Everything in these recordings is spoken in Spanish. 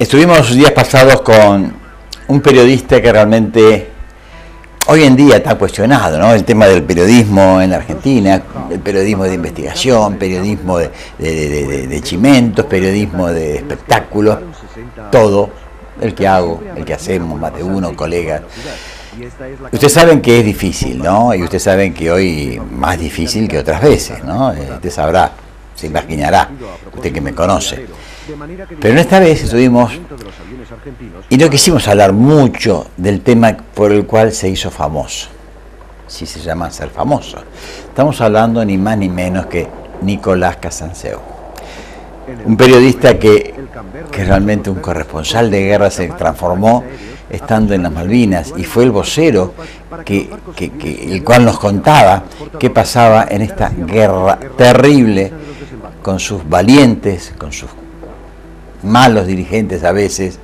Estuvimos días pasados con un periodista que realmente hoy en día está cuestionado, ¿no? El tema del periodismo en la Argentina, el periodismo de investigación, periodismo de chimentos, periodismo de espectáculos, todo, el que hago, el que hacemos, más de uno, colegas. Ustedes saben que es difícil, ¿no? Y ustedes saben que hoy más difícil que otras veces, ¿no? Usted sabrá, se imaginará, usted que me conoce. Pero en esta vez estuvimos y no quisimos hablar mucho del tema por el cual se hizo famoso, si se llama ser famoso. Estamos hablando ni más ni menos que Nicolás Casanseu, un periodista que realmente un corresponsal de guerra se transformó estando en las Malvinas y fue el vocero el cual nos contaba qué pasaba en esta guerra terrible con sus valientes, con sus malos dirigentes a veces,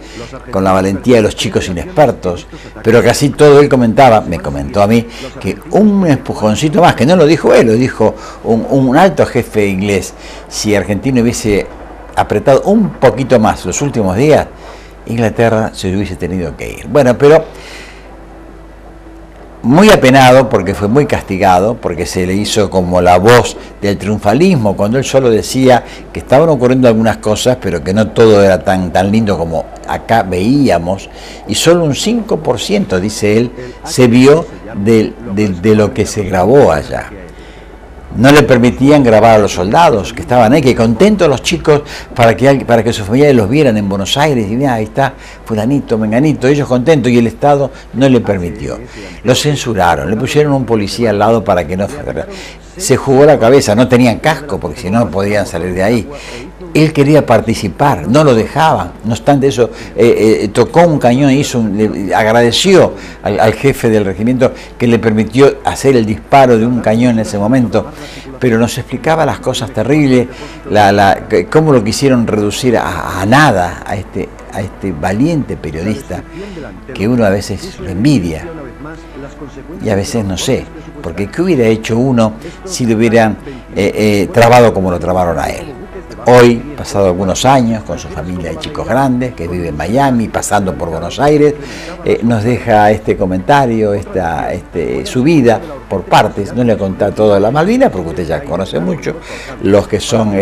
con la valentía de los chicos inexpertos, pero casi todo él comentaba, me comentó a mí, que un empujoncito más, que no lo dijo él, lo dijo un alto jefe inglés, si Argentina hubiese apretado un poquito más los últimos días, Inglaterra se hubiese tenido que ir. Bueno, pero muy apenado porque fue muy castigado, porque se le hizo como la voz del triunfalismo, cuando él solo decía que estaban ocurriendo algunas cosas, pero que no todo era tan lindo como acá veíamos, y solo un 5%, dice él, se vio de lo que se grabó allá. No le permitían grabar a los soldados que estaban ahí, que contentos los chicos para que sus familiares los vieran en Buenos Aires, y mira, ahí está fulanito, menganito, ellos contentos, y el Estado no le permitió. Lo censuraron, le pusieron un policía al lado para que no... Se jugó la cabeza, no tenían casco porque si no podían salir de ahí. Él quería participar, no lo dejaban. No obstante eso, tocó un cañón y agradeció al jefe del regimiento que le permitió hacer el disparo de un cañón en ese momento, pero nos explicaba las cosas terribles, cómo lo quisieron reducir a nada a este valiente periodista que uno a veces lo envidia y a veces no sé, porque ¿qué hubiera hecho uno si lo hubieran trabado como lo trabaron a él? Hoy, pasado algunos años, con su familia de chicos grandes, que vive en Miami, pasando por Buenos Aires, nos deja este comentario, su vida por partes. No le conté todo de la Malvinas, porque usted ya conoce mucho. Los que son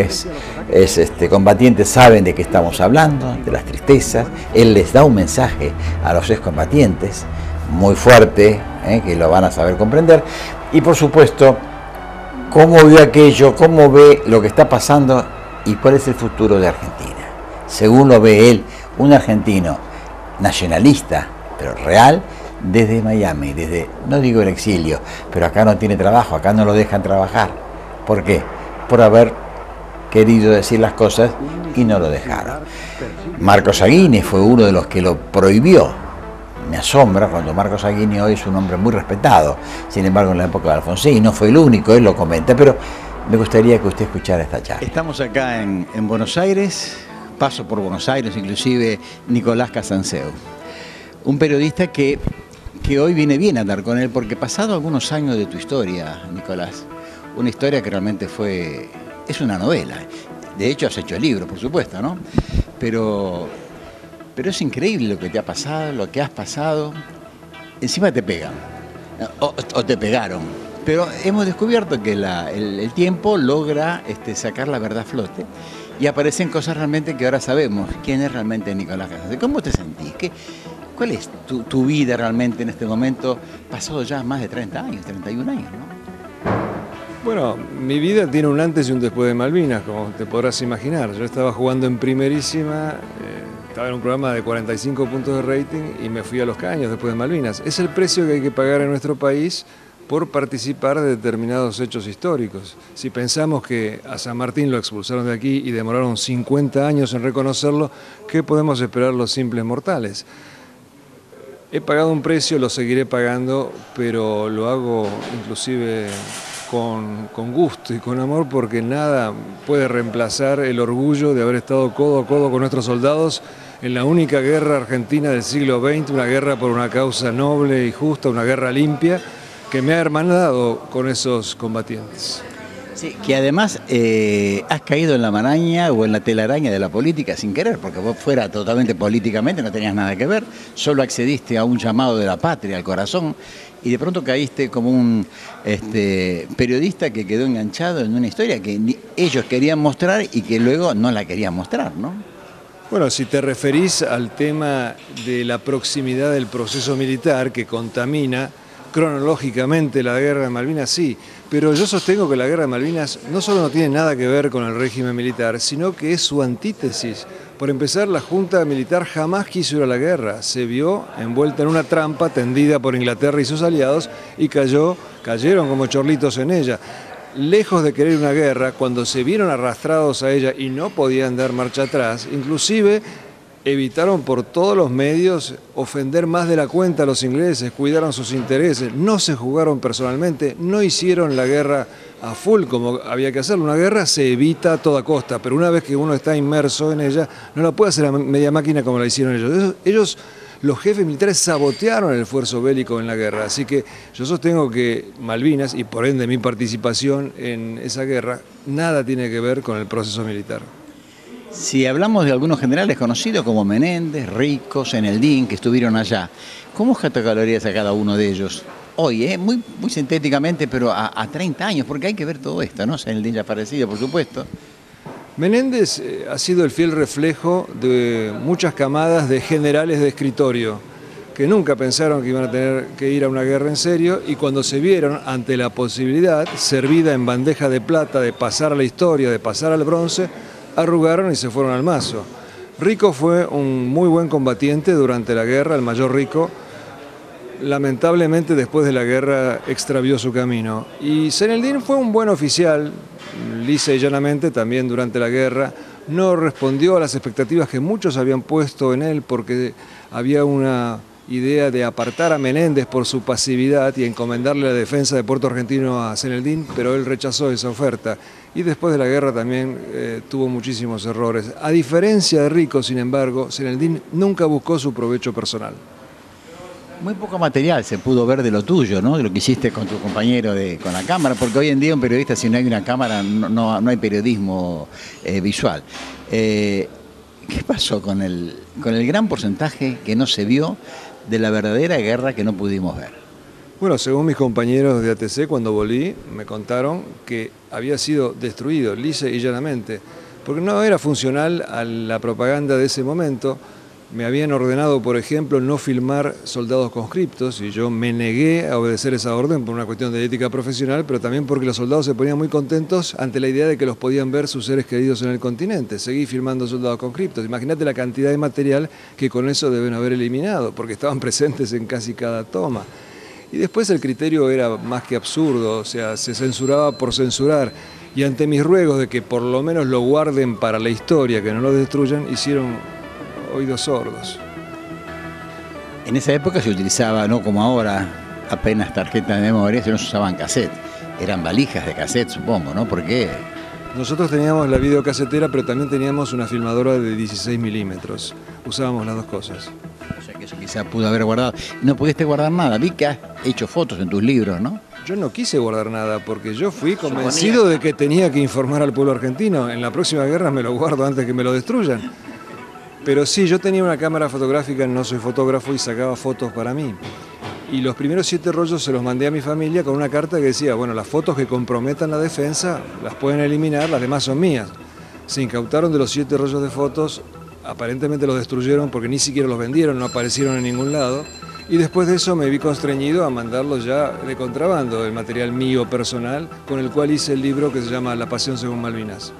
combatientes saben de qué estamos hablando, de las tristezas. Él les da un mensaje a los excombatientes, muy fuerte, que lo van a saber comprender. Y por supuesto, cómo ve aquello, cómo ve lo que está pasando, y cuál es el futuro de Argentina. Según lo ve él, un argentino nacionalista, pero real, desde Miami, no digo el exilio, pero acá no tiene trabajo, acá no lo dejan trabajar. ¿Por qué? Por haber querido decir las cosas y no lo dejaron. Marcos Aguini fue uno de los que lo prohibió. Me asombra cuando Marcos Aguini hoy es un hombre muy respetado. Sin embargo, en la época de Alfonsín no fue el único, él lo comenta, pero me gustaría que usted escuchara esta charla. Estamos acá en Buenos Aires, paso por Buenos Aires, inclusive Nicolás Casanseu, un periodista que hoy viene bien a andar con él, porque pasado algunos años de tu historia, Nicolás, una historia que realmente es una novela. De hecho, has hecho el libro, por supuesto, ¿no? Pero es increíble lo que te ha pasado, lo que has pasado. Encima te pegan, o te pegaron. Pero hemos descubierto que el tiempo logra sacar la verdad a flote y aparecen cosas realmente que ahora sabemos quién es realmente Nicolás Casanseu. ¿Cómo te sentís? ¿Cuál es tu vida realmente en este momento, pasado ya más de 30 años, 31 años, ¿no? Bueno, mi vida tiene un antes y un después de Malvinas, como te podrás imaginar. Yo estaba jugando en primerísima, estaba en un programa de 45 puntos de rating y me fui a los caños después de Malvinas. Es el precio que hay que pagar en nuestro país por participar de determinados hechos históricos. Si pensamos que a San Martín lo expulsaron de aquí y demoraron 50 años en reconocerlo, ¿qué podemos esperar los simples mortales? He pagado un precio, lo seguiré pagando, pero lo hago inclusive con gusto y con amor, porque nada puede reemplazar el orgullo de haber estado codo a codo con nuestros soldados en la única guerra argentina del siglo XX, una guerra por una causa noble y justa, una guerra limpia, que me ha hermanado con esos combatientes. Sí, que además has caído en la maraña o en la telaraña de la política sin querer, porque vos fuera totalmente políticamente no tenías nada que ver, solo accediste a un llamado de la patria, al corazón, y de pronto caíste como un periodista que quedó enganchado en una historia que ellos querían mostrar y que luego no la querían mostrar, ¿no? Bueno, si te referís al tema de la proximidad del proceso militar que contamina cronológicamente la guerra de Malvinas, sí, pero yo sostengo que la guerra de Malvinas no solo no tiene nada que ver con el régimen militar, sino que es su antítesis. Por empezar, la Junta Militar jamás quiso ir a la guerra, se vio envuelta en una trampa tendida por Inglaterra y sus aliados y cayeron como chorlitos en ella. Lejos de querer una guerra, cuando se vieron arrastrados a ella y no podían dar marcha atrás, inclusive evitaron por todos los medios ofender más de la cuenta a los ingleses, cuidaron sus intereses, no se jugaron personalmente, no hicieron la guerra a full como había que hacerlo. Una guerra se evita a toda costa, pero una vez que uno está inmerso en ella, no la puede hacer a media máquina como la hicieron ellos. Los jefes militares sabotearon el esfuerzo bélico en la guerra, así que yo sostengo que Malvinas, y por ende mi participación en esa guerra, nada tiene que ver con el proceso militar. Si hablamos de algunos generales conocidos como Menéndez, Rico, Zeneldín, que estuvieron allá, ¿cómo catalogarías a cada uno de ellos? Hoy, muy sintéticamente, pero a 30 años, porque hay que ver todo esto, ¿no? Zeneldín ya fallecido, por supuesto. Menéndez ha sido el fiel reflejo de muchas camadas de generales de escritorio que nunca pensaron que iban a tener que ir a una guerra en serio y cuando se vieron ante la posibilidad, servida en bandeja de plata, de pasar a la historia, de pasar al bronce, arrugaron y se fueron al mazo. Rico fue un muy buen combatiente durante la guerra, el mayor Rico. Lamentablemente después de la guerra extravió su camino. Y Zeneldín fue un buen oficial, lisa y llanamente también durante la guerra. No respondió a las expectativas que muchos habían puesto en él porque había una idea de apartar a Menéndez por su pasividad y encomendarle la defensa de Puerto Argentino a Zeneldín, pero él rechazó esa oferta. Y después de la guerra también tuvo muchísimos errores. A diferencia de Rico, sin embargo, Zeneldín nunca buscó su provecho personal. Muy poco material se pudo ver de lo tuyo, ¿no? De lo que hiciste con tu compañero con la cámara, porque hoy en día un periodista, si no hay una cámara, no hay periodismo visual. ¿Qué pasó con el gran porcentaje que no se vio de la verdadera guerra que no pudimos ver? Bueno, según mis compañeros de ATC, cuando volví, me contaron que había sido destruido, lisa y llanamente, porque no era funcional a la propaganda de ese momento. Me habían ordenado, por ejemplo, no filmar soldados conscriptos y yo me negué a obedecer esa orden por una cuestión de ética profesional, pero también porque los soldados se ponían muy contentos ante la idea de que los podían ver sus seres queridos en el continente. Seguí filmando soldados conscriptos. Imagínate la cantidad de material que con eso deben haber eliminado, porque estaban presentes en casi cada toma. Y después el criterio era más que absurdo, o sea, se censuraba por censurar. Y ante mis ruegos de que por lo menos lo guarden para la historia, que no lo destruyan, hicieron oídos sordos. En esa época se utilizaba, no como ahora, apenas tarjetas de memoria, sino se usaban cassette. Eran valijas de cassette, supongo, ¿no? ¿Por qué? Nosotros teníamos la videocasetera, pero también teníamos una filmadora de 16 milímetros. Usábamos las dos cosas. O sea que eso quizá pudo haber guardado. No pudiste guardar nada. Vi que has hecho fotos en tus libros, ¿no? Yo no quise guardar nada porque yo fui convencido de que tenía que informar al pueblo argentino. En la próxima guerra me lo guardo antes que me lo destruyan. Pero sí, yo tenía una cámara fotográfica, no soy fotógrafo y sacaba fotos para mí. Y los primeros 7 rollos se los mandé a mi familia con una carta que decía, bueno, las fotos que comprometan la defensa las pueden eliminar, las demás son mías. Se incautaron de los 7 rollos de fotos, aparentemente los destruyeron porque ni siquiera los vendieron, no aparecieron en ningún lado. Y después de eso me vi constreñido a mandarlos ya de contrabando, el material mío personal, con el cual hice el libro que se llama La Pasión según Malvinas.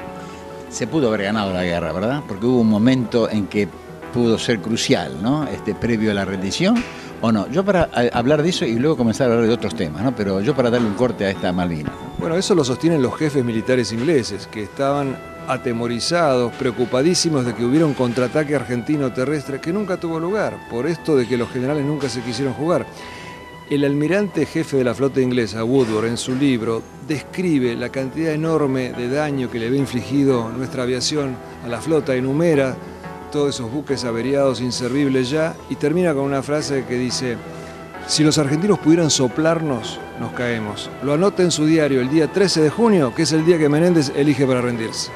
Se pudo haber ganado la guerra, ¿verdad? Porque hubo un momento en que pudo ser crucial, ¿no? Previo a la rendición, ¿o no? Yo para hablar de eso y luego comenzar a hablar de otros temas, ¿no? Pero yo para darle un corte a esta Malvinas. Bueno, eso lo sostienen los jefes militares ingleses, que estaban atemorizados, preocupadísimos de que hubiera un contraataque argentino terrestre que nunca tuvo lugar, por esto de que los generales nunca se quisieron jugar. El almirante jefe de la flota inglesa, Woodward, en su libro, describe la cantidad enorme de daño que le había infligido nuestra aviación a la flota, enumera todos esos buques averiados, inservibles ya, y termina con una frase que dice: Si los argentinos pudieran soplarnos, nos caemos. Lo anota en su diario el día 13 de junio, que es el día que Menéndez elige para rendirse.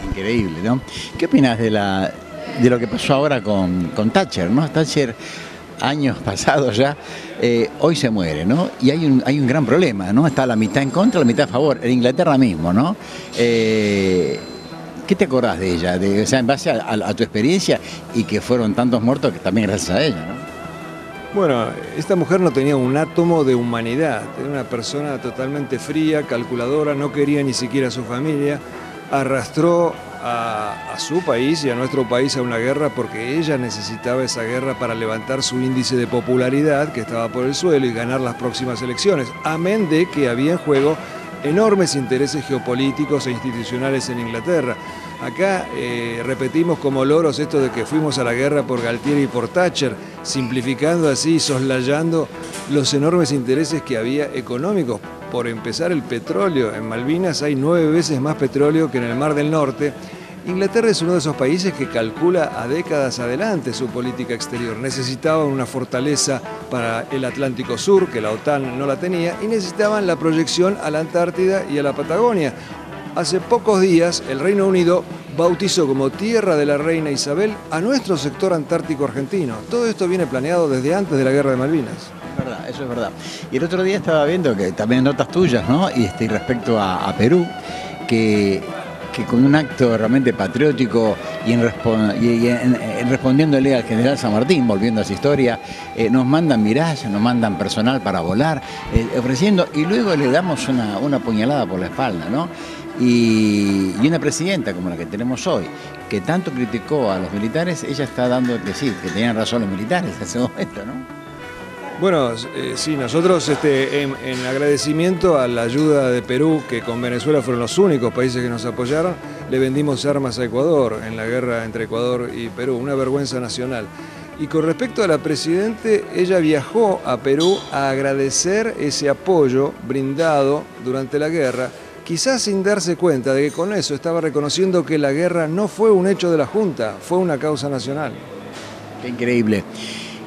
Increíble, ¿no? ¿Qué opinas de lo que pasó ahora con Thatcher, ¿no? Thatcher, años pasados ya, hoy se muere, ¿no? Y hay un gran problema, ¿no? Está la mitad en contra, la mitad a favor. En Inglaterra mismo, ¿no? ¿Qué te acordás de ella? O sea, en base a tu experiencia y que fueron tantos muertos que también gracias a ella, ¿no? Bueno, esta mujer no tenía un átomo de humanidad, era una persona totalmente fría, calculadora, no quería ni siquiera a su familia, arrastró a su país y a nuestro país a una guerra porque ella necesitaba esa guerra para levantar su índice de popularidad que estaba por el suelo y ganar las próximas elecciones, amén de que había en juego enormes intereses geopolíticos e institucionales en Inglaterra. Acá repetimos como loros esto de que fuimos a la guerra por Galtieri y por Thatcher, simplificando así, soslayando los enormes intereses que había económicos. Por empezar, el petróleo. En Malvinas hay 9 veces más petróleo que en el Mar del Norte. Inglaterra es uno de esos países que calcula a décadas adelante su política exterior. Necesitaban una fortaleza para el Atlántico Sur, que la OTAN no la tenía, y necesitaban la proyección a la Antártida y a la Patagonia. Hace pocos días el Reino Unido bautizó como Tierra de la Reina Isabel a nuestro sector antártico argentino. Todo esto viene planeado desde antes de la Guerra de Malvinas. Es verdad, eso es verdad. Y el otro día estaba viendo que también notas tuyas, ¿no? Y respecto a Perú, que con un acto realmente patriótico y respondiéndole al general San Martín, volviendo a esa historia, nos mandan Mirage, nos mandan personal para volar, ofreciendo, y luego le damos una puñalada por la espalda, ¿no? Y una presidenta como la que tenemos hoy, que tanto criticó a los militares, ella está dando que sí, que tenían razón los militares en ese momento, ¿no? Bueno, sí, nosotros en agradecimiento a la ayuda de Perú, que con Venezuela fueron los únicos países que nos apoyaron, le vendimos armas a Ecuador en la guerra entre Ecuador y Perú, una vergüenza nacional. Y con respecto a la Presidente, ella viajó a Perú a agradecer ese apoyo brindado durante la guerra, quizás sin darse cuenta de que con eso estaba reconociendo que la guerra no fue un hecho de la Junta, fue una causa nacional. Qué increíble.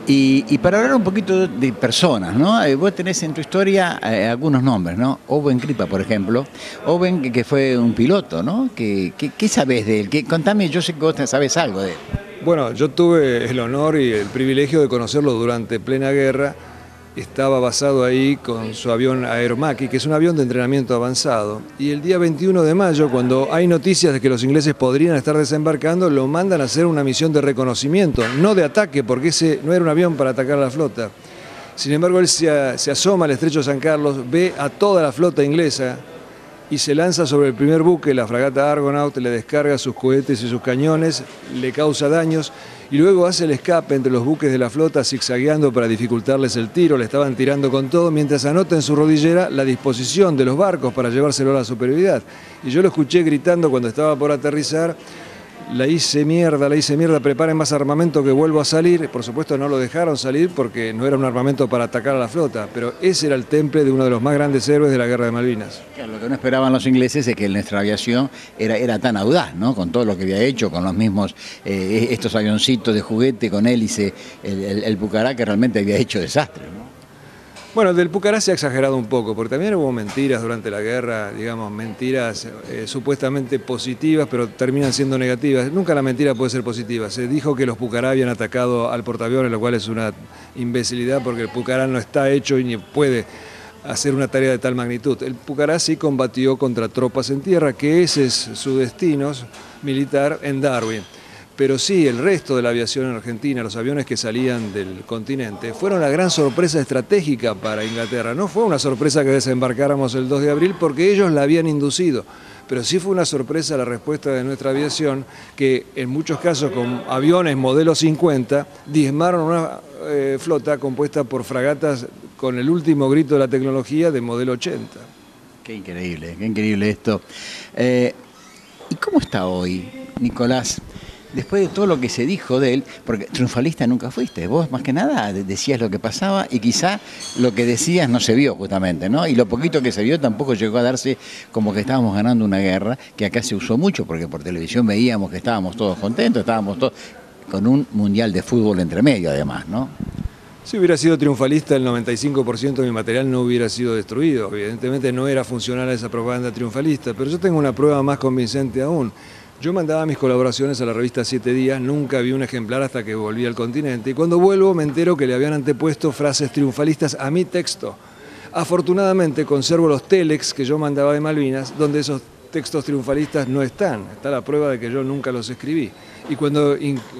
Y para hablar un poquito de personas, ¿no? Vos tenés en tu historia algunos nombres, ¿no? Owen Kripa, por ejemplo. Owen, que fue un piloto, ¿no? ¿Qué sabés de él? Contame, yo sé que vos sabés algo de él. Bueno, yo tuve el honor y el privilegio de conocerlo durante plena guerra. Estaba basado ahí con su avión Aeromaki, que es un avión de entrenamiento avanzado. Y el día 21 de mayo, cuando hay noticias de que los ingleses podrían estar desembarcando, lo mandan a hacer una misión de reconocimiento, no de ataque, porque ese no era un avión para atacar a la flota. Sin embargo, él se asoma al estrecho San Carlos, ve a toda la flota inglesa y se lanza sobre el primer buque, la fragata Argonaut, le descarga sus cohetes y sus cañones, le causa daños y luego hace el escape entre los buques de la flota zigzagueando para dificultarles el tiro, le estaban tirando con todo, mientras anota en su rodillera la disposición de los barcos para llevárselo a la superioridad. Y yo lo escuché gritando cuando estaba por aterrizar: la hice mierda, preparen más armamento que vuelvo a salir. Por supuesto no lo dejaron salir porque no era un armamento para atacar a la flota, pero ese era el temple de uno de los más grandes héroes de la Guerra de Malvinas. Lo que no esperaban los ingleses es que nuestra aviación era tan audaz, ¿no? Con todo lo que había hecho, con los mismos, estos avioncitos de juguete con hélice, el Pucará, que realmente había hecho desastre, ¿no? Bueno, del Pucará se ha exagerado un poco, porque también hubo mentiras durante la guerra, digamos, mentiras supuestamente positivas, pero terminan siendo negativas. Nunca la mentira puede ser positiva. Se dijo que los Pucará habían atacado al portaaviones, lo cual es una imbecilidad, porque el Pucará no está hecho y ni puede hacer una tarea de tal magnitud. El Pucará sí combatió contra tropas en tierra, que ese es su destino militar en Darwin. Pero sí, el resto de la aviación en Argentina, los aviones que salían del continente, fueron la gran sorpresa estratégica para Inglaterra. No fue una sorpresa que desembarcáramos el 2 de abril porque ellos la habían inducido, pero sí fue una sorpresa la respuesta de nuestra aviación, que en muchos casos con aviones modelo 50 diezmaron una flota compuesta por fragatas con el último grito de la tecnología de modelo 80. Qué increíble esto. ¿Y cómo está hoy, Nicolás? Después de todo lo que se dijo de él, porque triunfalista nunca fuiste, vos más que nada decías lo que pasaba y quizá lo que decías no se vio justamente, ¿no? Y lo poquito que se vio tampoco llegó a darse como que estábamos ganando una guerra, que acá se usó mucho, porque por televisión veíamos que estábamos todos contentos, estábamos todos con un mundial de fútbol entre medio además, ¿no? Si hubiera sido triunfalista, el 95% de mi material no hubiera sido destruido. Evidentemente no era funcional a esa propaganda triunfalista, pero yo tengo una prueba más convincente aún. Yo mandaba mis colaboraciones a la revista 7 Días, nunca vi un ejemplar hasta que volví al continente, y cuando vuelvo me entero que le habían antepuesto frases triunfalistas a mi texto. Afortunadamente conservo los telex que yo mandaba de Malvinas, donde esos textos triunfalistas no están. Está la prueba de que yo nunca los escribí. Y cuando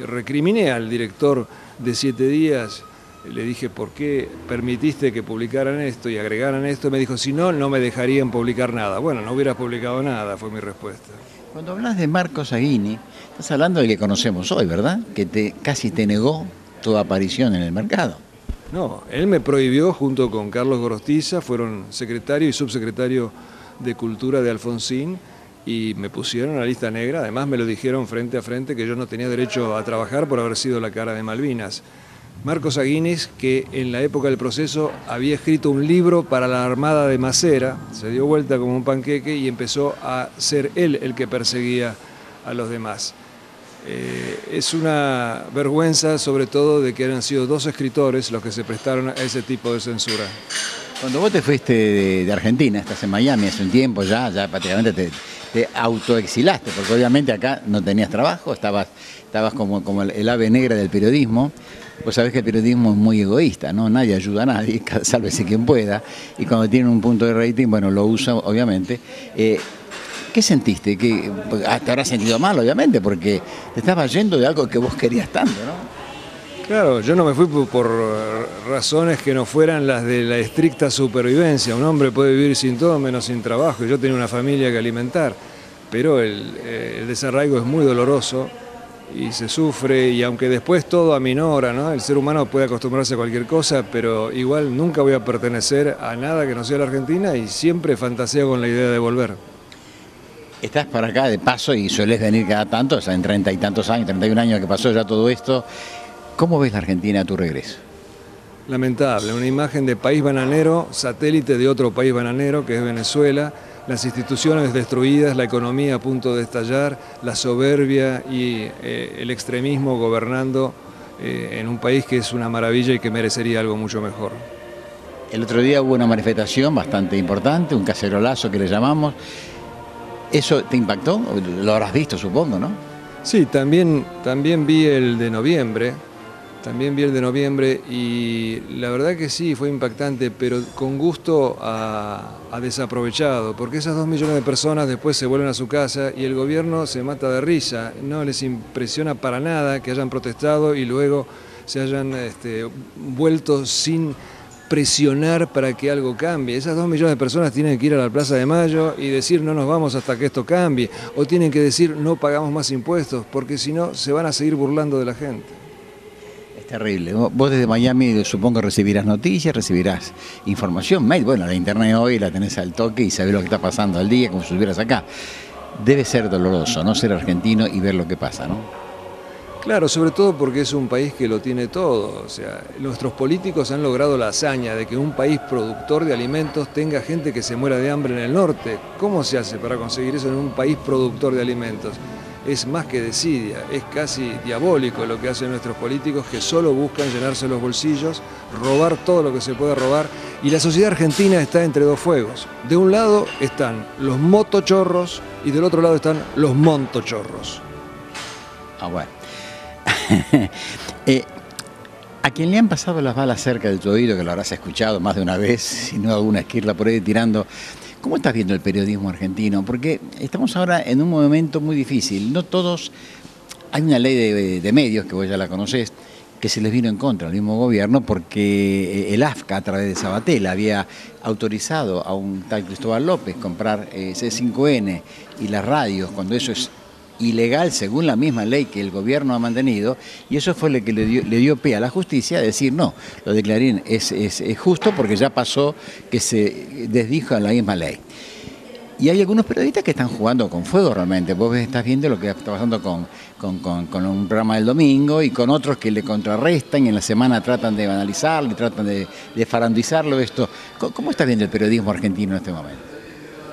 recriminé al director de 7 Días, le dije, ¿por qué permitiste que publicaran esto y agregaran esto? Me dijo, si no, no me dejarían publicar nada. Bueno, no hubieras publicado nada, fue mi respuesta. Cuando hablas de Marco Saguini, estás hablando del que conocemos hoy, ¿verdad? Que casi te negó tu aparición en el mercado. No, él me prohibió, junto con Carlos Gorostiza, fueron secretario y subsecretario de Cultura de Alfonsín, y me pusieron en la lista negra. Además me lo dijeron frente a frente que yo no tenía derecho a trabajar por haber sido la cara de Malvinas. Marco Saguini, que en la época del proceso había escrito un libro para la Armada de Macera, se dio vuelta como un panqueque y empezó a ser él el que perseguía a los demás. Es una vergüenza, sobre todo, de que hayan sido 2 escritores los que se prestaron a ese tipo de censura. Cuando vos te fuiste de Argentina, estás en Miami hace un tiempo ya prácticamente te autoexilaste, porque obviamente acá no tenías trabajo, estabas como el ave negra del periodismo. Vos sabés que el periodismo es muy egoísta, ¿no? Nadie ayuda a nadie, sálvese quien pueda, y cuando tienen un punto de rating, bueno, lo usa, obviamente. ¿Qué sentiste? Te habrás sentido mal, obviamente, porque te estabas yendo de algo que vos querías tanto, ¿no? Claro, yo no me fui por razones que no fueran las de la estricta supervivencia. Un hombre puede vivir sin todo menos sin trabajo, y yo tenía una familia que alimentar, pero el desarraigo es muy doloroso y se sufre, y aunque después todo aminora, ¿no? El ser humano puede acostumbrarse a cualquier cosa, pero igual nunca voy a pertenecer a nada que no sea la Argentina, y siempre fantaseo con la idea de volver. Estás para acá de paso y sueles venir cada tanto, o sea, en 30 y tantos años, 31 años que pasó ya todo esto. ¿Cómo ves la Argentina a tu regreso? Lamentable, una imagen de país bananero, satélite de otro país bananero que es Venezuela, las instituciones destruidas, la economía a punto de estallar, la soberbia y el extremismo gobernando en un país que es una maravilla y que merecería algo mucho mejor. El otro día hubo una manifestación bastante importante, un cacerolazo que le llamamos. ¿Eso te impactó? Lo habrás visto, supongo, ¿no? Sí, también vi el de noviembre. Y la verdad que sí, fue impactante, pero con gusto a desaprovechado, porque esas 2 millones de personas después se vuelven a su casa y el gobierno se mata de risa. No les impresiona para nada que hayan protestado y luego se hayan vuelto sin presionar para que algo cambie. Esas 2 millones de personas tienen que ir a la Plaza de Mayo y decir no nos vamos hasta que esto cambie, o tienen que decir no pagamos más impuestos, porque si no se van a seguir burlando de la gente. Es terrible. Vos desde Miami supongo recibirás noticias, recibirás información, mail. Bueno, la internet hoy la tenés al toque y sabés lo que está pasando al día como si estuvieras acá. Debe ser doloroso, ¿no? Ser argentino y ver lo que pasa, ¿no? Claro, sobre todo porque es un país que lo tiene todo. O sea, nuestros políticos han logrado la hazaña de que un país productor de alimentos tenga gente que se muera de hambre en el norte. ¿Cómo se hace para conseguir eso en un país productor de alimentos? Es más que desidia, es casi diabólico lo que hacen nuestros políticos, que solo buscan llenarse los bolsillos, robar todo lo que se puede robar, y la sociedad argentina está entre 2 fuegos. De un lado están los motochorros y del otro lado están los montochorros. Ah, bueno. A quien le han pasado las balas cerca de tu oído, que lo habrás escuchado más de una vez, si no alguna esquirla por ahí tirando, ¿cómo estás viendo el periodismo argentino? Porque estamos ahora en un momento muy difícil. No todos, hay una ley de medios, que vos ya la conocés, que se les vino en contra al mismo gobierno porque el AFCA, a través de Sabatel, había autorizado a un tal Cristóbal López comprar C5N y las radios, cuando eso es ilegal según la misma ley que el gobierno ha mantenido, y eso fue lo que le dio pie a la justicia a decir no, lo de Clarín es justo porque ya pasó que se desdijo en la misma ley. Y hay algunos periodistas que están jugando con fuego realmente. Vos estás viendo lo que está pasando con un programa del domingo y con otros que le contrarrestan y en la semana tratan de banalizarlo y tratan de farandizarlo esto. ¿Cómo estás viendo el periodismo argentino en este momento?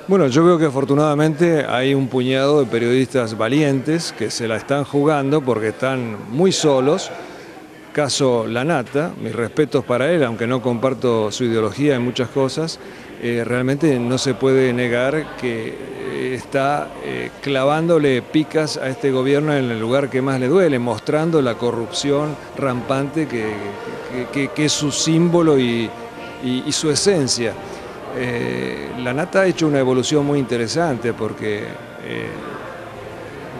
Bueno, yo veo que afortunadamente hay un puñado de periodistas valientes que se la están jugando porque están muy solos, caso Lanata, mis respetos para él, aunque no comparto su ideología en muchas cosas, realmente no se puede negar que está clavándole picas a este gobierno en el lugar que más le duele, mostrando la corrupción rampante que es su símbolo y su esencia. Lanata ha hecho una evolución muy interesante porque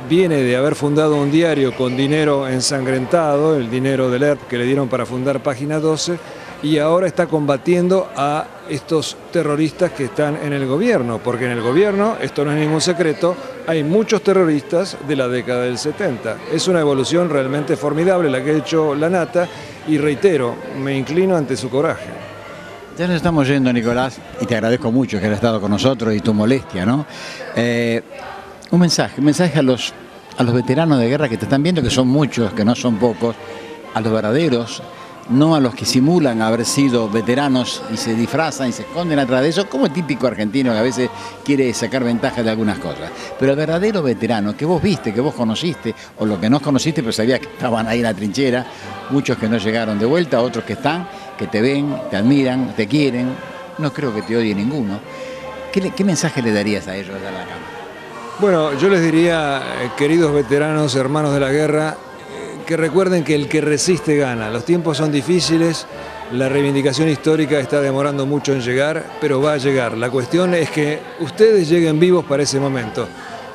viene de haber fundado un diario con dinero ensangrentado, el dinero del ERP que le dieron para fundar Página 12, y ahora está combatiendo a estos terroristas que están en el gobierno, porque en el gobierno, esto no es ningún secreto, hay muchos terroristas de la década del 70. Es una evolución realmente formidable la que ha hecho Lanata, y reitero, me inclino ante su coraje. Ya nos estamos yendo, Nicolás, y te agradezco mucho que hayas estado con nosotros y tu molestia, ¿no? Un mensaje a los veteranos de guerra que te están viendo, que son muchos, que no son pocos, a los verdaderos, no a los que simulan haber sido veteranos y se disfrazan y se esconden atrás de eso, como el típico argentino que a veces quiere sacar ventaja de algunas cosas. Pero el verdadero veterano que vos viste, que vos conociste, o lo que no conociste, pero sabías que estaban ahí en la trinchera, muchos que no llegaron de vuelta, otros que están, que te ven, te admiran, te quieren, no creo que te odie ninguno. ¿Qué mensaje le darías a ellos allá en la cámara? Bueno, yo les diría, queridos veteranos, hermanos de la guerra, que recuerden que el que resiste gana. Los tiempos son difíciles, la reivindicación histórica está demorando mucho en llegar, pero va a llegar. La cuestión es que ustedes lleguen vivos para ese momento.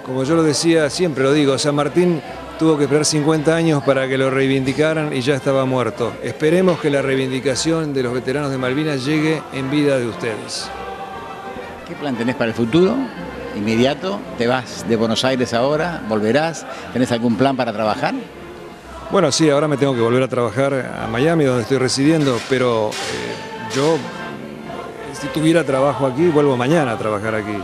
Como yo lo decía, siempre lo digo, San Martín tuvo que esperar 50 años para que lo reivindicaran y ya estaba muerto. Esperemos que la reivindicación de los veteranos de Malvinas llegue en vida de ustedes. ¿Qué plan tenés para el futuro? ¿Inmediato? ¿Te vas de Buenos Aires ahora? ¿Volverás? ¿Tenés algún plan para trabajar? Bueno, sí, ahora me tengo que volver a trabajar a Miami, donde estoy residiendo, pero yo, si tuviera trabajo aquí, vuelvo mañana a trabajar aquí.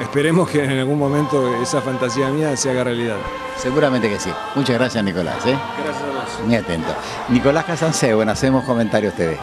Esperemos que en algún momento esa fantasía mía se haga realidad. Seguramente que sí. Muchas gracias, Nicolás. Gracias a vos. Muy atento. Nicolás Casanseu, en Hacemos Comentarios TV.